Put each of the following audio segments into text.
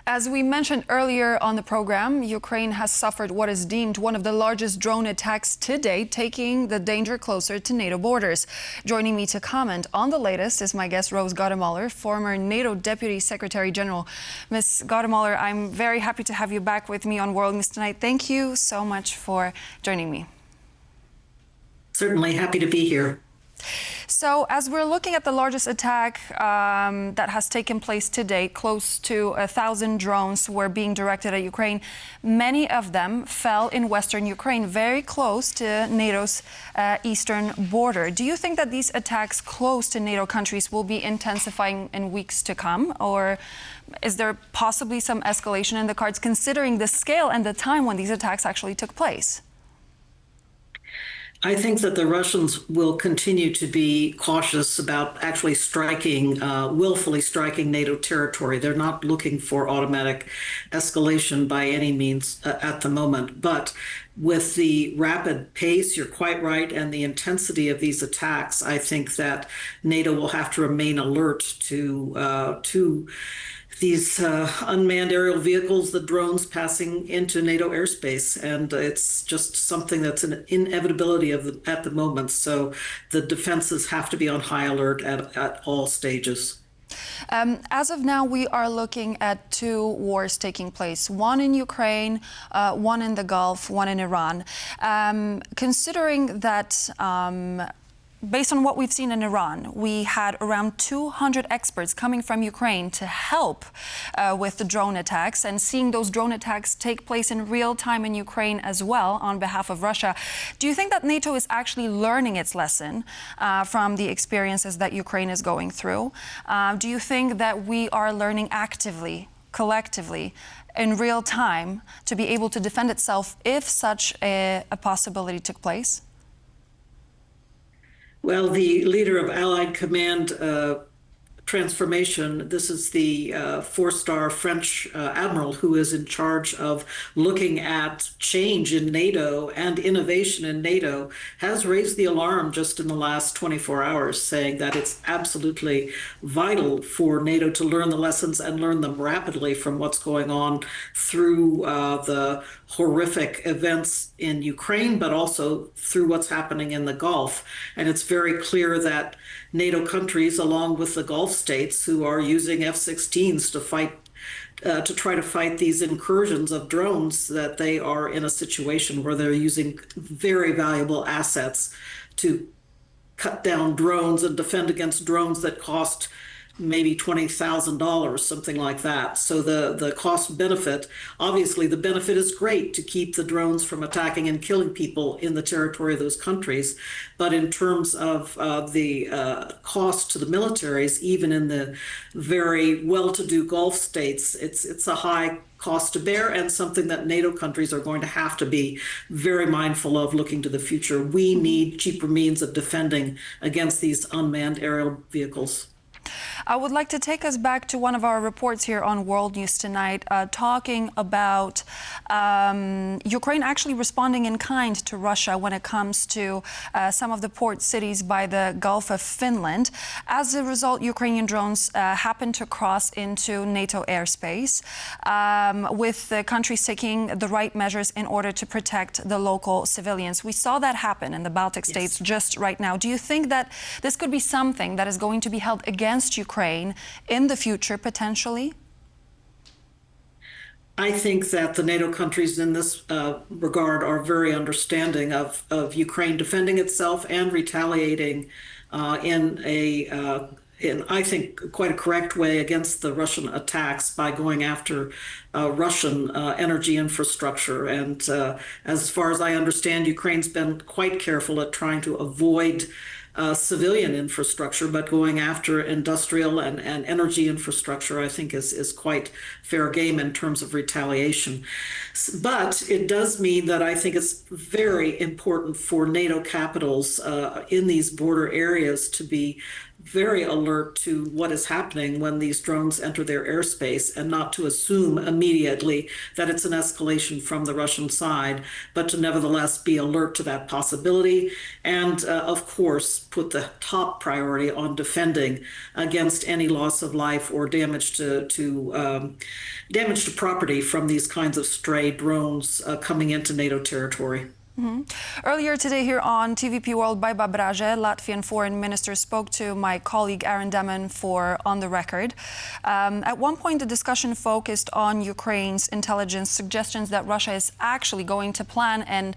As we mentioned earlier on the program, Ukraine has suffered what is deemed one of the largest drone attacks to date, taking the danger closer to NATO borders. Joining me to comment on the latest is my guest, Gottemoeller, former NATO Deputy Secretary General. Ms. Gottemoeller, I'm very happy to have you back with me on World News tonight. Thank you so much for joining me. Certainly happy to be here. So as we're looking at the largest attack that has taken place to date, close to 1,000 drones were being directed at Ukraine. Many of them fell in western Ukraine, very close to NATO's eastern border. Do you think that these attacks close to NATO countries will be intensifying in weeks to come? Or is there possibly some escalation in the cards, considering the scale and the time when these attacks actually took place? I think that the Russians will continue to be cautious about actually striking, willfully striking NATO territory. They're not looking for automatic escalation by any means at the moment. But with the rapid pace, you're quite right, and the intensity of these attacks, I think that NATO will have to remain alert to these unmanned aerial vehicles, the drones passing into NATO airspace. And it's just something that's an inevitability at the moment. So the defenses have to be on high alert at all stages. As of now, we are looking at two wars taking place, one in Ukraine, one in the Gulf, one in Iran. Considering that based on what we've seen in Iran, we had around 200 experts coming from Ukraine to help with the drone attacks, and seeing those drone attacks take place in real time in Ukraine as well on behalf of Russia. Do you think that NATO is actually learning its lesson from the experiences that Ukraine is going through? Do you think that we are learning actively, collectively, in real time to be able to defend itself if such a possibility took place? Well, the leader of Allied Command Transformation, this is the four-star French admiral who is in charge of looking at change in NATO and innovation in NATO, has raised the alarm just in the last 24 hours, saying that it's absolutely vital for NATO to learn the lessons and learn them rapidly from what's going on through the horrific events in Ukraine, but also through what's happening in the Gulf. And it's very clear that NATO countries, along with the Gulf states, who are using F-16s to try to fight these incursions of drones, that they are in a situation where they're using very valuable assets to cut down drones and defend against drones that cost maybe $20,000, something like that. So the cost benefit, obviously the benefit is great to keep the drones from attacking and killing people in the territory of those countries. But in terms of the cost to the militaries, even in the very well-to-do Gulf states, it's a high cost to bear, and something that NATO countries are going to have to be very mindful of looking to the future. We need cheaper means of defending against these unmanned aerial vehicles. I would like to take us back to one of our reports here on World News tonight, talking about Ukraine actually responding in kind to Russia when it comes to some of the port cities by the Gulf of Finland. As a result, Ukrainian drones happened to cross into NATO airspace, with the countries taking the right measures in order to protect the local civilians. We saw that happen in the Baltic states just right now. Do you think that this could be something that is going to be held against Ukraine in the future, potentially? I think that the NATO countries in this regard are very understanding of Ukraine defending itself and retaliating in I think, quite a correct way against the Russian attacks by going after Russian energy infrastructure. And as far as I understand, Ukraine's been quite careful at trying to avoid civilian infrastructure, but going after industrial and energy infrastructure, I think, is quite fair game in terms of retaliation. But it does mean that I think it's very important for NATO capitals in these border areas to be very alert to what is happening when these drones enter their airspace, and not to assume immediately that it's an escalation from the Russian side, but to nevertheless be alert to that possibility, and of course put the top priority on defending against any loss of life or damage to property from these kinds of stray drones coming into NATO territory. Earlier today here on TVP World by Braže, Latvian Foreign Minister spoke to my colleague Aaron Demon for On the Record. At one point, the discussion focused on Ukraine's intelligence suggestions that Russia is actually going to plan and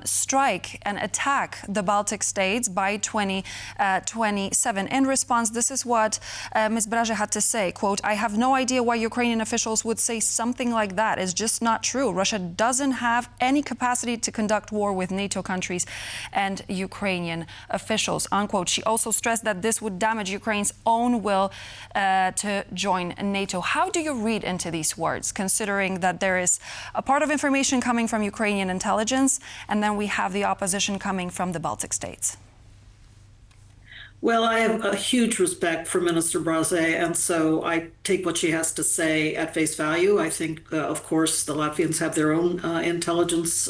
strike and attack the Baltic states by 2027. In response, this is what Ms. Braže had to say, quote, "I have no idea why Ukrainian officials would say something like that. It's just not true. Russia doesn't have any capacity to conduct war with NATO countries and Ukrainian officials," unquote. She also stressed that this would damage Ukraine's own will to join NATO. How do you read into these words, considering that there is a part of information coming from Ukrainian intelligence, and then we have the opposition coming from the Baltic states? Well, I have a huge respect for Minister Braže, and so I take what she has to say at face value. I think, of course, the Latvians have their own intelligence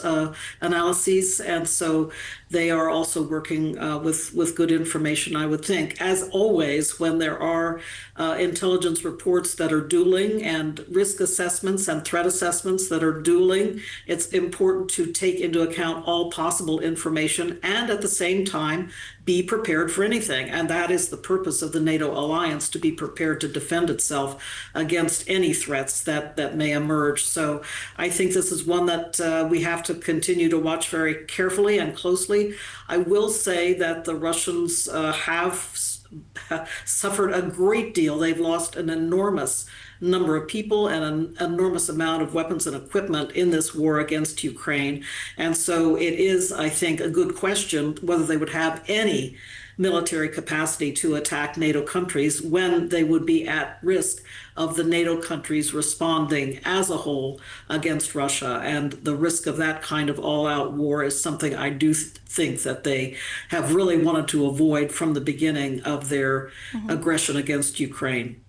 analyses, and so they are also working with good information, I would think. As always, when there are intelligence reports that are dueling and risk assessments and threat assessments that are dueling, it's important to take into account all possible information and at the same time be prepared for anything. And that is the purpose of the NATO alliance, to be prepared to defend itself against any threats that may emerge. So I think this is one that we have to continue to watch very carefully and closely. I will say that the Russians have suffered a great deal. They've lost an enormous number of people and an enormous amount of weapons and equipment in this war against Ukraine. And so it is, I think, a good question whether they would have any military capacity to attack NATO countries when they would be at risk of the NATO countries responding as a whole against Russia. And the risk of that kind of all-out war is something I do think that they have really wanted to avoid from the beginning of their aggression against Ukraine.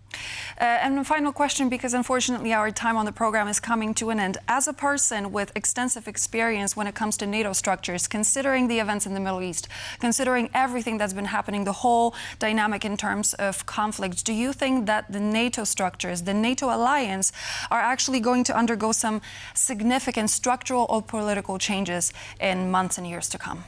And a final question, because unfortunately our time on the program is coming to an end. As a person with extensive experience when it comes to NATO structures, considering the events in the Middle East, considering everything that's been happening, the whole dynamic in terms of conflicts, do you think that the NATO structures, the NATO alliance, are actually going to undergo some significant structural or political changes in months and years to come?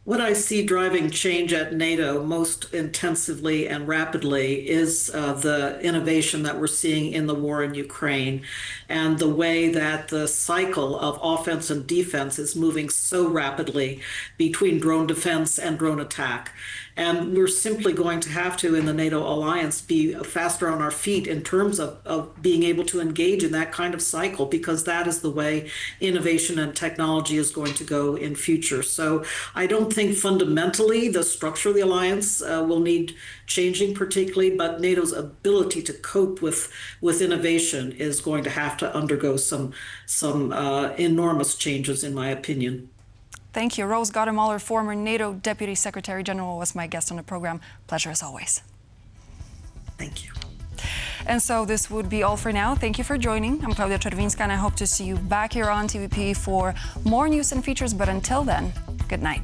What I see driving change at NATO most intensively and rapidly is the innovation that we're seeing in the war in Ukraine, and the way that the cycle of offense and defense is moving so rapidly between drone defense and drone attack. And we're simply going to have to, in the NATO alliance, be faster on our feet in terms of being able to engage in that kind of cycle, because that is the way innovation and technology is going to go in future. So I don't think fundamentally the structure of the alliance will need changing particularly, but NATO's ability to cope with innovation is going to have to undergo some enormous changes, in my opinion. Thank you. Rose Gottemoeller, former NATO Deputy Secretary General, was my guest on the program. Pleasure as always. Thank you. And so this would be all for now. Thank you for joining. I'm Claudia Czerwińska, and I hope to see you back here on TVP for more news and features. But until then, good night.